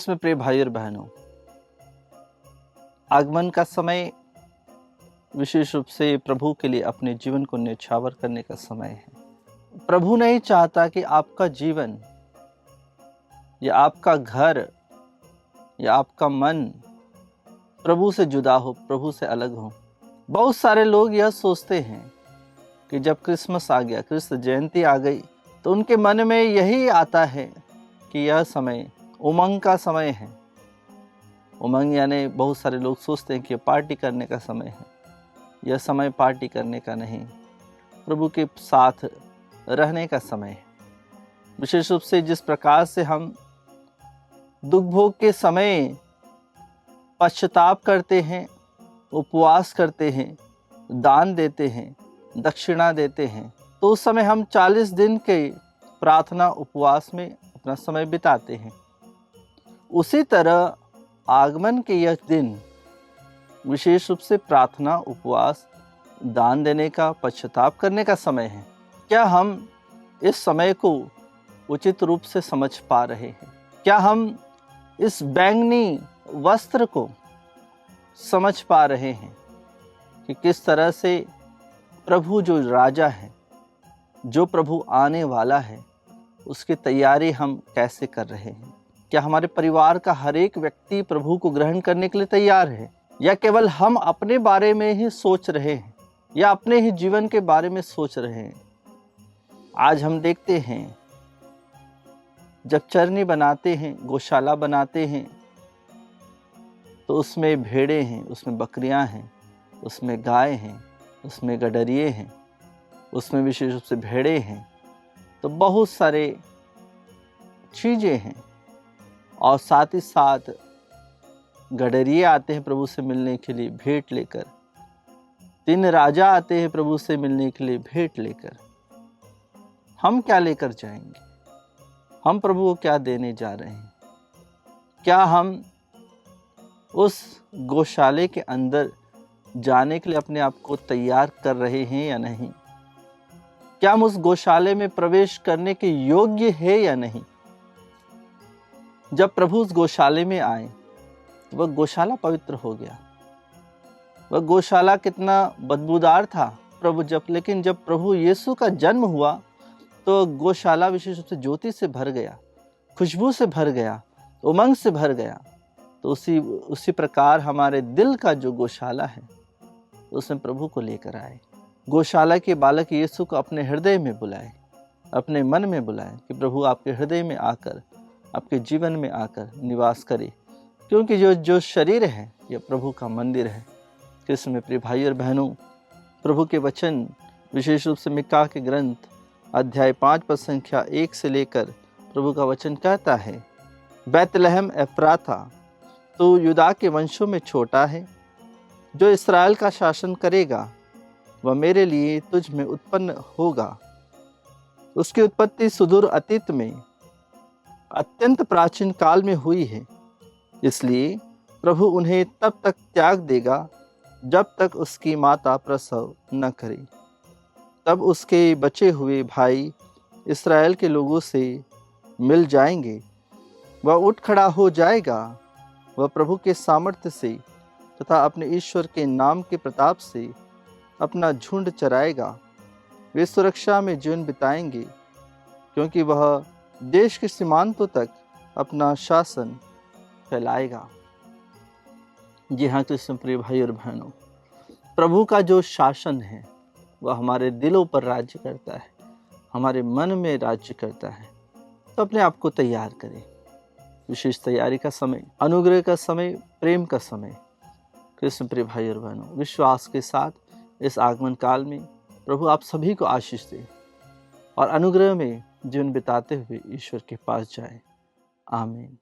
कृष्ण प्रिय भाई और बहनों, आगमन का समय विशेष रूप से प्रभु के लिए अपने जीवन को न्यौछावर करने का समय है। प्रभु नहीं चाहता कि आपका जीवन या आपका घर या आपका मन प्रभु से जुदा हो, प्रभु से अलग हो। बहुत सारे लोग यह सोचते हैं कि जब क्रिसमस आ गया, कृष्ण जयंती आ गई, तो उनके मन में यही आता है कि यह समय उमंग का समय है। उमंग यानी बहुत सारे लोग सोचते हैं कि पार्टी करने का समय है। यह समय पार्टी करने का नहीं, प्रभु के साथ रहने का समय है। विशेष रूप से जिस प्रकार से हम दुख भोग के समय पश्चाताप करते हैं, उपवास करते हैं, दान देते हैं, दक्षिणा देते हैं, तो उस समय हम 40 दिन के प्रार्थना उपवास में अपना समय बिताते हैं। उसी तरह आगमन के यह दिन विशेष रूप से प्रार्थना, उपवास, दान देने का, पश्चाताप करने का समय है। क्या हम इस समय को उचित रूप से समझ पा रहे हैं? क्या हम इस बैंगनी वस्त्र को समझ पा रहे हैं कि किस तरह से प्रभु जो राजा है, जो प्रभु आने वाला है, उसकी तैयारी हम कैसे कर रहे हैं? क्या हमारे परिवार का हर एक व्यक्ति प्रभु को ग्रहण करने के लिए तैयार है, या केवल हम अपने बारे में ही सोच रहे हैं या अपने ही जीवन के बारे में सोच रहे हैं? आज हम देखते हैं जब चरनी बनाते हैं, गौशाला बनाते हैं, तो उसमें भेड़ें हैं, उसमें बकरियां हैं, उसमें गाय हैं, उसमें गडरिए हैं, उसमें विशेष रूप से भेड़ें हैं, तो बहुत सारे चीज़ें हैं। और साथ ही साथ गडरिए आते हैं प्रभु से मिलने के लिए भेंट लेकर। 3 राजा आते हैं प्रभु से मिलने के लिए भेंट लेकर। हम क्या लेकर जाएंगे? हम प्रभु को क्या देने जा रहे हैं? क्या हम उस गौशाले के अंदर जाने के लिए अपने आप को तैयार कर रहे हैं या नहीं? क्या हम उस गौशाले में प्रवेश करने के योग्य है या नहीं? जब प्रभु उस गौशाले में आए, वह गौशाला पवित्र हो गया। वह गौशाला कितना बदबूदार था लेकिन जब प्रभु यीशु का जन्म हुआ, तो गौशाला विशेष रूप से ज्योति से भर गया, खुशबू से भर गया, उमंग से भर गया। तो उसी प्रकार हमारे दिल का जो गौशाला है, उसमें प्रभु को लेकर आए। गौशाला के बालक यीशु को अपने हृदय में बुलाए, अपने मन में बुलाए कि प्रभु आपके हृदय में आकर, आपके जीवन में आकर निवास करे। क्योंकि जो शरीर है, यह प्रभु का मंदिर है। कृष्ण में प्रिय भाई और बहनों, प्रभु के वचन विशेष रूप से मिका के ग्रंथ अध्याय 5 पद संख्या 1 से लेकर प्रभु का वचन कहता है, बैतलहम एफ्राता, तो यूदा के वंशों में छोटा है, जो इस्राएल का शासन करेगा वह मेरे लिए तुझ में उत्पन्न होगा। उसकी उत्पत्ति सुदूर अतीत में, अत्यंत प्राचीन काल में हुई है। इसलिए प्रभु उन्हें तब तक त्याग देगा जब तक उसकी माता प्रसव न करे। तब उसके बचे हुए भाई इस्राएल के लोगों से मिल जाएंगे। वह उठ खड़ा हो जाएगा। वह प्रभु के सामर्थ्य से तथा अपने ईश्वर के नाम के प्रताप से अपना झुंड चराएगा। वे सुरक्षा में जीवन बिताएंगे, क्योंकि वह देश के सीमांतों तक अपना शासन फैलाएगा। जी हाँ कृष्ण प्रिय भाई और बहनों, प्रभु का जो शासन है वह हमारे दिलों पर राज्य करता है, हमारे मन में राज्य करता है। तो अपने आप को तैयार करें। विशेष तैयारी का समय, अनुग्रह का समय, प्रेम का समय। कृष्ण प्रिय भाई और बहनों, विश्वास के साथ इस आगमन काल में प्रभु आप सभी को आशीष दे और अनुग्रह में जीवन बिताते हुए ईश्वर के पास जाए। आमीन।